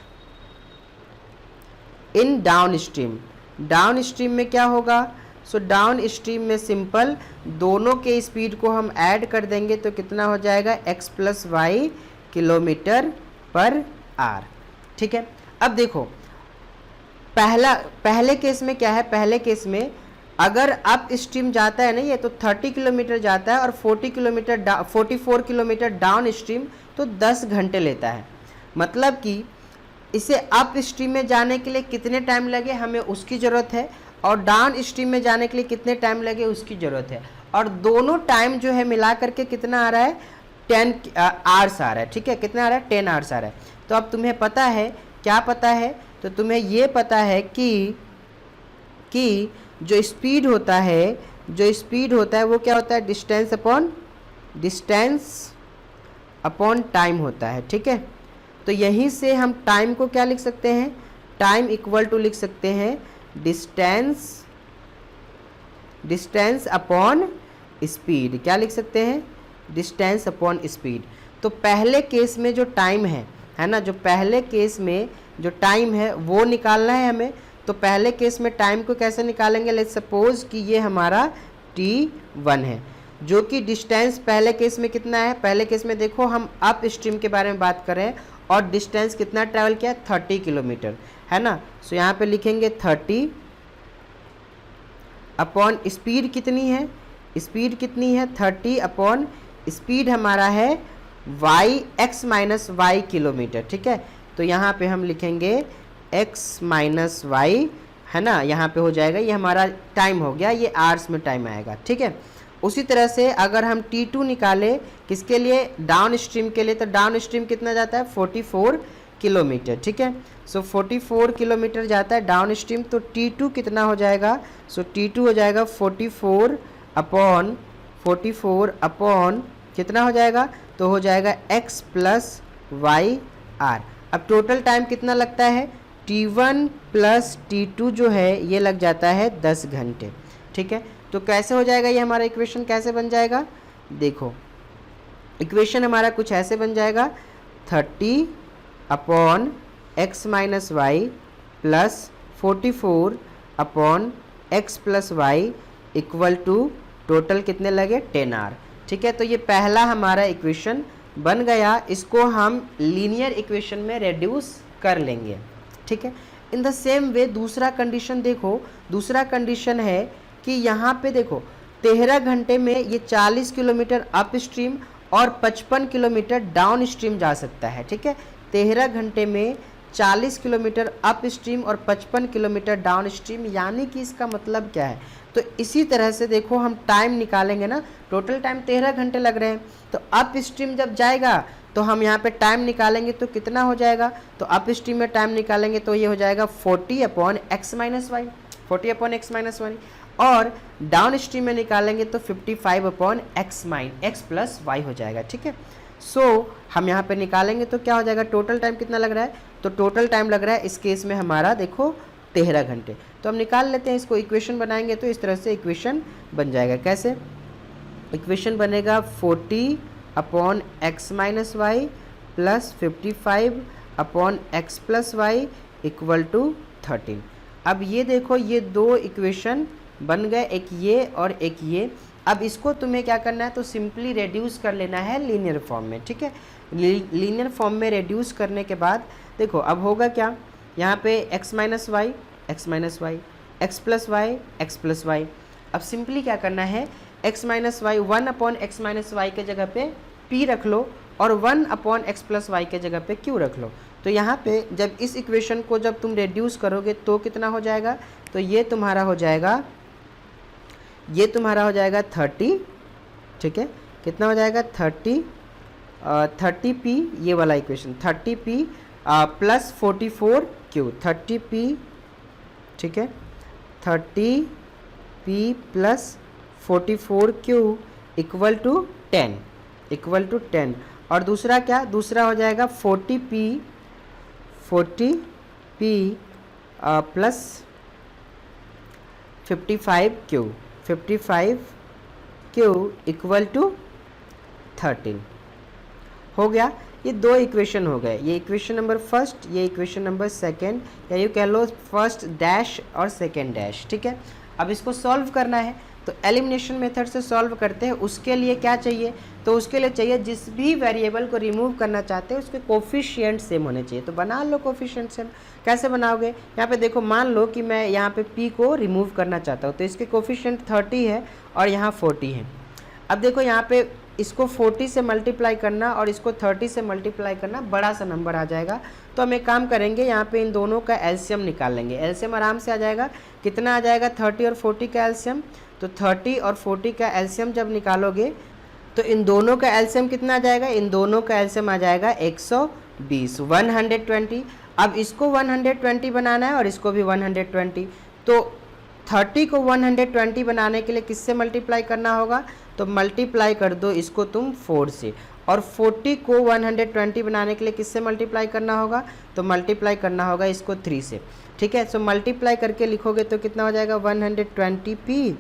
in downstream. Downstream में क्या होगा, सो डाउन स्ट्रीम में सिंपल दोनों के स्पीड को हम ऐड कर देंगे तो कितना हो जाएगा, x plus Y kilometre per are. ठीक है, अब देखो पहले केस में क्या है, पहले केस में अगर अप स्ट्रीम जाता है ना ये, तो 30 किलोमीटर जाता है और 44 किलोमीटर डाउन स्ट्रीम, तो 10 घंटे लेता है। मतलब कि इसे अप स्ट्रीम में जाने के लिए कितने टाइम लगे हमें उसकी ज़रूरत है, और डाउन स्ट्रीम में जाने के लिए कितने टाइम लगे उसकी ज़रूरत है। और दोनों टाइम जो है मिला करके कितना आ रहा है, 10 आवर्स आ रहा है। ठीक है, कितना आ रहा है, 10 आवर्स आ रहा है। तो अब तुम्हें पता है, क्या पता है, तो तुम्हें ये पता है कि जो स्पीड होता है वो क्या होता है, डिस्टेंस अपॉन टाइम होता है। ठीक है, तो यहीं से हम टाइम को क्या लिख सकते हैं, टाइम इक्वल टू लिख सकते हैं डिस्टेंस अपॉन स्पीड। क्या लिख सकते हैं, डिस्टेंस अपॉन स्पीड। तो पहले केस में जो टाइम है ना, जो पहले केस में जो टाइम है वो निकालना है हमें। तो पहले केस में टाइम को कैसे निकालेंगे, लेट्स सपोज कि ये हमारा t1 है, जो कि डिस्टेंस पहले केस में कितना है, पहले केस में देखो हम अप स्ट्रीम के बारे में बात करें और डिस्टेंस कितना ट्रैवल किया, 30 किलोमीटर, है ना। सो यहाँ पे लिखेंगे 30 अपॉन स्पीड कितनी है, स्पीड कितनी है 30 अपॉन स्पीड हमारा है y x minus y kilometre, ठीक है। तो यहाँ पे हम लिखेंगे x माइनस वाई, है ना, यहाँ पे हो जाएगा, ये हमारा टाइम हो गया, ये आवर्स में टाइम आएगा, ठीक है। उसी तरह से अगर हम T2 निकाले किसके लिए, डाउन स्ट्रीम के लिए, तो डाउन स्ट्रीम कितना जाता है 44 किलोमीटर, ठीक है। सो 44 किलोमीटर जाता है डाउन स्ट्रीम, तो T2 कितना हो जाएगा, सो T2 हो जाएगा 44 अपॉन कितना हो जाएगा, तो हो जाएगा x प्लस वाई आर। अब टोटल टाइम कितना लगता है, T1 प्लस T2 जो है ये लग जाता है 10 घंटे, ठीक है। तो कैसे हो जाएगा ये हमारा इक्वेशन, कैसे बन जाएगा, देखो इक्वेशन हमारा कुछ ऐसे बन जाएगा 30 upon x minus y plus 44 upon x plus y equal to total कितने लगे 10 आर, ठीक है। तो ये पहला हमारा इक्वेशन बन गया, इसको हम लीनियर इक्वेशन में रेड्यूस कर लेंगे, ठीक है। इन द सेम वे दूसरा कंडीशन देखो, दूसरा कंडीशन है कि यहाँ पे देखो 13 घंटे में ये 40 किलोमीटर अप स्ट्रीम और 55 किलोमीटर डाउन स्ट्रीम जा सकता है, ठीक है। 13 घंटे में 40 किलोमीटर अप स्ट्रीम और 55 किलोमीटर डाउन स्ट्रीम, यानी कि इसका मतलब क्या है, तो इसी तरह से देखो हम टाइम निकालेंगे ना, टोटल टाइम 13 घंटे लग रहे हैं, तो अप स्ट्रीम जब जाएगा तो हम यहाँ पे टाइम निकालेंगे तो कितना हो जाएगा, तो अप स्ट्रीम में टाइम निकालेंगे तो ये हो जाएगा 40 upon x minus y, 40 upon x minus y, और डाउन स्ट्रीम में निकालेंगे तो 55 अपॉन एक्स प्लस वाई हो जाएगा, ठीक है। सो हम यहाँ पे निकालेंगे तो क्या हो जाएगा, टोटल टाइम कितना लग रहा है, तो टोटल टाइम लग रहा है इस केस में हमारा देखो 13 घंटे। तो हम निकाल लेते हैं इसको, इक्वेशन बनाएंगे तो इस तरह से इक्वेशन बन जाएगा, कैसे इक्वेशन बनेगा 40 upon x minus y plus 55 upon x plus y equal to 13। अब ये देखो ये दो इक्वेशन बन गए, एक ये और एक ये। अब इसको तुम्हें क्या करना है, तो सिंपली रेड्यूस कर लेना है लीनियर फॉर्म में, ठीक है। लीनियर फॉर्म में रेड्यूस करने के बाद देखो अब होगा क्या, यहाँ पे x minus y x minus y, x plus y. अब सिंपली क्या करना है, x minus y 1 upon x minus y के जगह पे p रख लो और 1 अपॉन एक्स प्लस वाई के जगह पे q रख लो। तो यहाँ पे जब इस इक्वेशन को जब तुम रेड्यूस करोगे तो कितना हो जाएगा, तो ये तुम्हारा हो जाएगा 30, ठीक है। कितना हो जाएगा 30p, ये वाला equation 30p plus 44q, 30p, ठीक है, 30p plus 44q equal to 10, और दूसरा क्या, दूसरा हो जाएगा 40p plus 55q equal to 13 हो गया। ये दो इक्वेशन हो गए, ये इक्वेशन नंबर फर्स्ट, ये इक्वेशन नंबर सेकंड, या यूँ कह लो फर्स्ट डैश और सेकंड डैश, ठीक है। अब इसको सॉल्व करना है तो एलिमिनेशन मेथड से सॉल्व करते हैं। उसके लिए क्या चाहिए, तो उसके लिए चाहिए जिस भी वेरिएबल को रिमूव करना चाहते हैं उसके कोफिशिएंट सेम होने चाहिए। तो बना लो कोफिशिएंट सेम, कैसे बनाओगे, यहाँ पे देखो मान लो कि मैं यहाँ पे p को रिमूव करना चाहता हूँ, तो इसके कोफिशिएंट 30 है और यहाँ 40 है। अब देखो यहाँ पे इसको 40 से मल्टीप्लाई करना और इसको 30 से मल्टीप्लाई करना, बड़ा सा नंबर आ जाएगा। तो हम एक काम करेंगे, यहाँ पे इन दोनों का एलसीएम निकाल लेंगे। एलसीएम आराम से आ जाएगा, कितना आ जाएगा 30 और 40 का एलसीएम। तो 30 और 40 का एलसीएम जब निकालोगे तो इन दोनों का एलसीएम कितना आ जाएगा, इन दोनों का एलसीएम आ जाएगा 120, 120। अब इसको 120 बनाना है और इसको भी 120। तो 30 को 120 बनाने के लिए किससे मल्टीप्लाई करना होगा, तो मल्टीप्लाई कर दो इसको तुम 4 से, और 40 को 120 बनाने के लिए किससे मल्टीप्लाई करना होगा, तो मल्टीप्लाई करना होगा इसको 3 से, ठीक है। सो मल्टीप्लाई करके लिखोगे तो कितना हो जाएगा 120p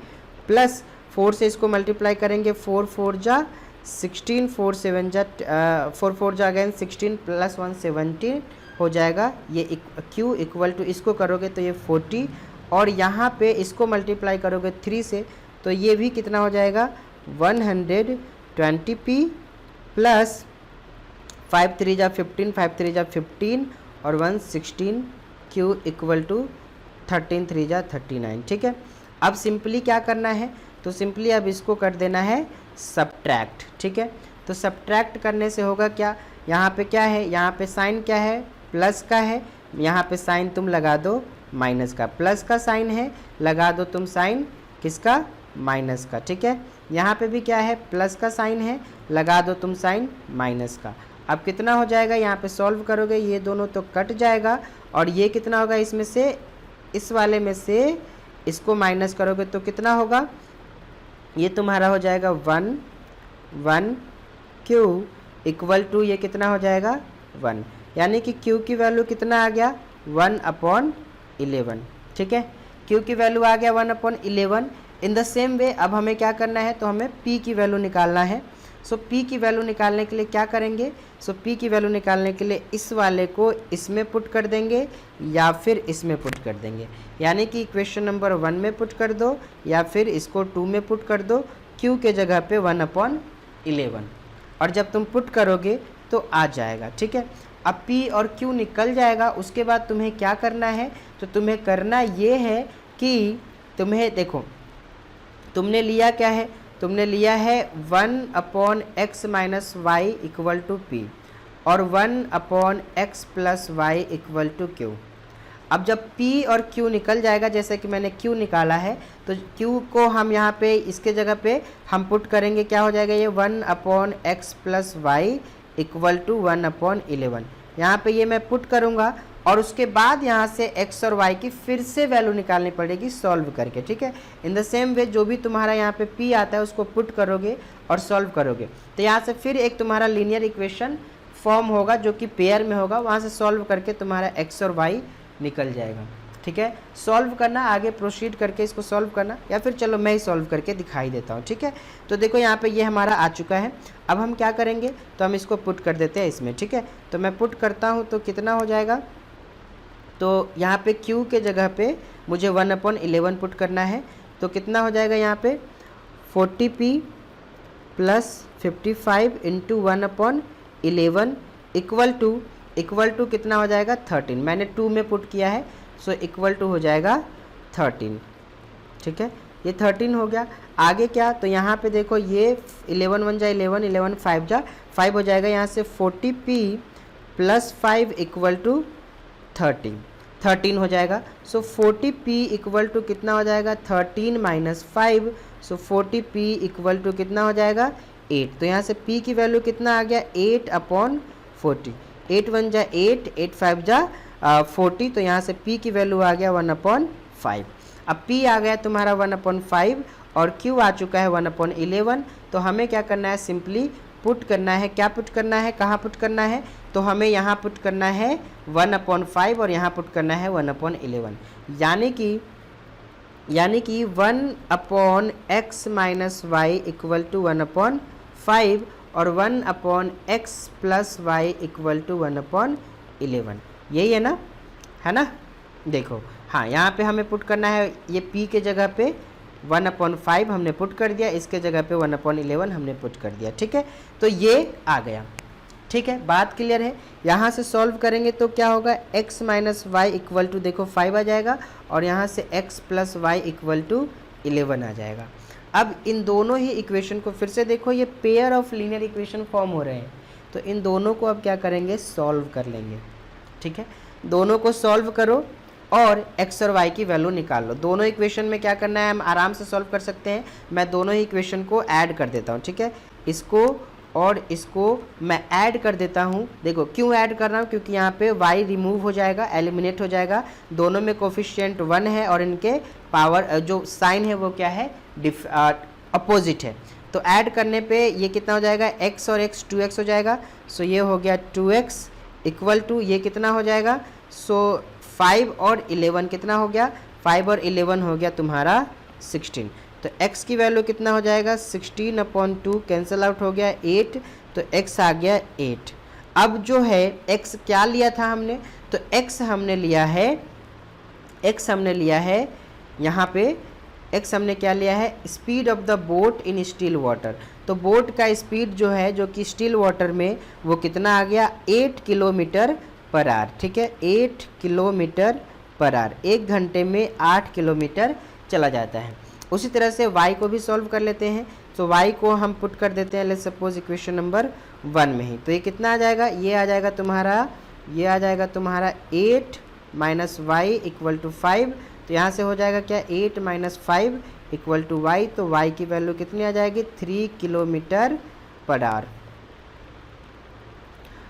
प्लस 4 से इसको मल्टीप्लाई करेंगे, 4 4 जा 16, 4 7 जा 4 4 जा अगेन 16 प्लस 1 17 हो जाएगा। ये q इक्वल टू इसको करोगे तो ये 40, और यहाँ पे इसको मल्टीप्लाई करोगे 3 से तो ये भी कितना हो जाएगा 120p प्लस 5 3 जा 15, 5 3 जा 15 और 116 q इक्वल टू 13 3 जा 39, ठीक है। अब सिंपली क्या करना है, तो सिंपली अब इसको कर देना है सब्ट्रैक्ट, ठीक है। तो सब्ट्रैक्ट करने से होगा क्या, यहाँ पे क्या है, यहाँ पे साइन क्या है, प्लस का है, यहाँ पे साइन तुम लगा दो माइनस का, प्लस का साइन है, लगा दो तुम साइन किसका, माइनस का, ठीक है। यहाँ पे भी क्या है, प्लस का साइन है, लगा दो तुम साइन माइनस का। अब कितना हो जाएगा, यहाँ पे सॉल्व करोगे ये दोनों तो कट जाएगा, और ये कितना होगा, इसमें से इस वाले में से इसको माइनस करोगे तो कितना होगा, ये तुम्हारा हो जाएगा 1 1 क्यू इक्वल टू ये कितना हो जाएगा 1, यानी कि क्यू की वैल्यू कितना आ गया 1/11, ठीक है। क्यू की वैल्यू आ गया 1/11। इन द सेम वे अब हमें क्या करना है, तो हमें पी की वैल्यू निकालना है। सो पी की वैल्यू निकालने के लिए क्या करेंगे, सो पी की वैल्यू निकालने के लिए इस वाले को इसमें पुट कर देंगे या फिर इसमें पुट कर देंगे, यानी कि इक्वेशन नंबर 1 में पुट कर दो या फिर इसको 2 में पुट कर दो, क्यू के जगह पे 1/11, और जब तुम पुट करोगे तो आ जाएगा, ठीक है। अब P और Q निकल जाएगा, उसके बाद तुम्हें क्या करना है, तो तुम्हें करना ये है कि तुम्हें देखो तुमने लिया क्या है, तुमने लिया है 1/x minus y equal to p और 1/x plus y equal to q. अब जब P और Q निकल जाएगा, जैसे कि मैंने Q निकाला है, तो Q को हम यहाँ पे इसके जगह पे हम पुट करेंगे, क्या हो जाएगा ये 1/x plus y equal to 1/11। यहाँ पे ये मैं पुट करूँगा और उसके बाद यहाँ से x और y की फिर से वैल्यू निकालनी पड़ेगी सॉल्व करके, ठीक है। इन द सेम वे जो भी तुम्हारा यहाँ पे P आता है उसको पुट करोगे और सॉल्व करोगे, तो यहाँ से फिर एक तुम्हारा लीनियर इक्वेशन फॉर्म होगा जो कि पेयर में होगा, वहाँ से सॉल्व करके तुम्हारा x और y निकल जाएगा, ठीक है। सॉल्व करना, आगे प्रोसीड करके इसको सॉल्व करना, या फिर चलो मैं ही सॉल्व करके दिखाई देता हूँ, ठीक है। तो देखो यहाँ पे ये हमारा आ चुका है। अब हम क्या करेंगे, तो हम इसको पुट कर देते हैं इसमें, ठीक है। तो मैं पुट करता हूँ तो कितना हो जाएगा, तो यहाँ पे Q के जगह पे मुझे 1/11 पुट करना है, तो कितना हो जाएगा यहाँ पे 40p plus 55 into 1/11 equal to कितना हो जाएगा 13। मैंने 2 में पुट किया है, सो इक्वल टू हो जाएगा 13, ठीक है। ये 13 हो गया। आगे क्या, तो यहाँ पे देखो ये 11 1 जा 11, 11 5 जा 5 हो जाएगा, यहाँ से 40p प्लस 5 इक्वल टू 13 हो जाएगा। सो 40p इक्वल टू कितना हो जाएगा 13 minus 5, so 40p equal to कितना हो जाएगा 8। तो यहाँ से p की वैल्यू कितना आ गया 8/40, 8 1 जा 8, 8 5 जा 40, तो यहाँ से p की वैल्यू आ गया 1/5। अब p आ गया तुम्हारा 1/5 और q आ चुका है 1/11। तो हमें क्या करना है, सिंपली पुट करना है। क्या पुट करना है, कहाँ पुट करना है, तो हमें यहाँ पुट करना है 1/5 और यहाँ पुट करना है 1/11, यानी कि 1/x minus y equal to 1/5 और 1/x plus y equal to 1/11, यही है ना। देखो हाँ, यहाँ पे हमें पुट करना है, ये p के जगह पे 1/5 हमने पुट कर दिया, इसके जगह पे 1/11 हमने पुट कर दिया, ठीक है। तो ये आ गया, ठीक है, बात क्लियर है। यहाँ से सॉल्व करेंगे तो क्या होगा, x minus y equal to देखो 5 आ जाएगा और यहाँ से x plus y equal to 11 आ जाएगा। अब इन दोनों ही इक्वेशन को फिर से देखो, ये pair of linear equation form हो रहे हैं, तो इन दोनों को अब क्या करेंगे, सॉल्व कर लेंगे, ठीक है। दोनों को सॉल्व करो और x और y की वैल्यू निकाल लो। दोनों इक्वेशन में क्या करना है, हम आराम से सॉल्व कर सकते हैं। मैं दोनों ही इक्वेशन को ऐड कर देता हूँ, ठीक है। इसको और इसको मैं ऐड कर देता हूँ। देखो क्यों ऐड कर रहा हूँ, क्योंकि यहाँ पे y रिमूव हो जाएगा, एलिमिनेट हो जाएगा। दोनों में कोफिशिएंट 1 है और इनके पावर जो साइन है वो क्या है, अपोजिट है। तो ऐड करने पे ये कितना हो जाएगा, x और x 2x हो जाएगा। सो ये हो गया 2x इक्वल टू ये कितना हो जाएगा, सो 5 और 11 कितना हो गया, 5 और 11 हो गया तुम्हारा 16। तो x की वैल्यू कितना हो जाएगा, 16/2 कैंसिल आउट हो गया 8, तो x आ गया 8। अब जो है x क्या लिया था हमने, तो x हमने लिया है यहाँ पे x हमने क्या लिया है, speed of the boat in still water. तो बोट का स्पीड जो है, जो कि स्टिल वाटर में, वो कितना आ गया 8 किलोमीटर पर आवर, ठीक है, 8 किलोमीटर पर आवर। 1 घंटे में 8 किलोमीटर चला जाता है। उसी तरह से y को भी सॉल्व कर लेते हैं। तो y को हम पुट कर देते हैं लेट्स सपोज इक्वेशन नंबर 1 में ही। तो ये कितना आ जाएगा, ये आ जाएगा तुम्हारा 8 माइनस वाई इक्वल टू 5। तो यहाँ से हो जाएगा क्या, 8 माइनस 5 इक्वल टू वाई। तो y की वैल्यू कितनी आ जाएगी, 3 किलोमीटर पर आवर।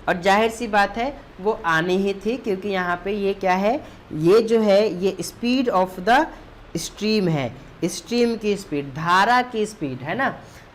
और जाहिर सी बात है वो आनी ही थी, क्योंकि यहाँ पे ये क्या है, ये जो है ये स्पीड ऑफ द स्ट्रीम है, स्ट्रीम की स्पीड, धारा की स्पीड है ना।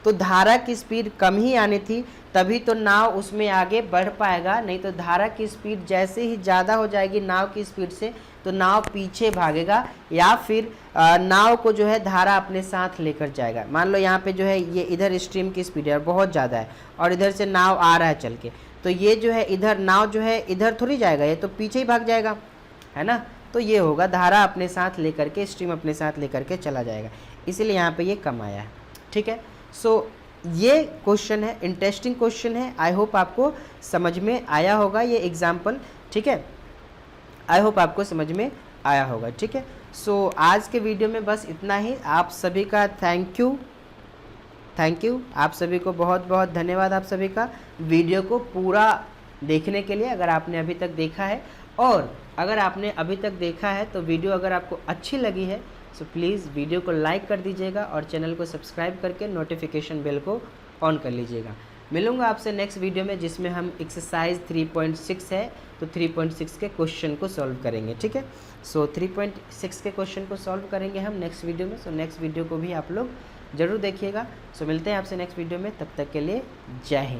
तो धारा की स्पीड कम ही आनी थी, तभी तो नाव उसमें आगे बढ़ पाएगा। नहीं तो धारा की स्पीड जैसे ही ज़्यादा हो जाएगी नाव की स्पीड से, तो नाव पीछे भागेगा या फिर नाव को जो है धारा अपने साथ लेकर जाएगा। मान लो यहाँ पे जो है ये इधर स्ट्रीम की स्पीड है बहुत ज़्यादा है, और इधर से नाव आ रहा है चल के, तो ये जो है इधर नाव जो है इधर थोड़ी जाएगा, ये तो पीछे ही भाग जाएगा, है ना। तो ये होगा धारा अपने साथ लेकर के, स्ट्रीम अपने साथ लेकर के चला जाएगा, इसीलिए यहाँ पे ये कम आया है। ठीक है, सो ये क्वेश्चन है, इंटरेस्टिंग क्वेश्चन है। आई होप आपको समझ में आया होगा ये एग्जाम्पल। ठीक है, आई होप आपको समझ में आया होगा। ठीक है, सो आज के वीडियो में बस इतना ही। आप सभी का थैंक यू, आप सभी को बहुत बहुत धन्यवाद आप सभी का वीडियो को पूरा देखने के लिए। अगर आपने अभी तक देखा है, और अगर आपने अभी तक देखा है तो वीडियो अगर आपको अच्छी लगी है सो प्लीज़ वीडियो को लाइक कर दीजिएगा और चैनल को सब्सक्राइब करके नोटिफिकेशन बेल को ऑन कर लीजिएगा। मिलूंगा आपसे नेक्स्ट वीडियो में, जिसमें हम एक्सरसाइज 3.6 है तो 3.6 के क्वेश्चन को सॉल्व करेंगे। ठीक है, सो 3.6 के क्वेश्चन को सॉल्व करेंगे हम नेक्स्ट वीडियो में। सो नेक्स्ट वीडियो को भी आप लोग ज़रूर देखिएगा। सो मिलते हैं आपसे नेक्स्ट वीडियो में, तब तक के लिए जय हिंद।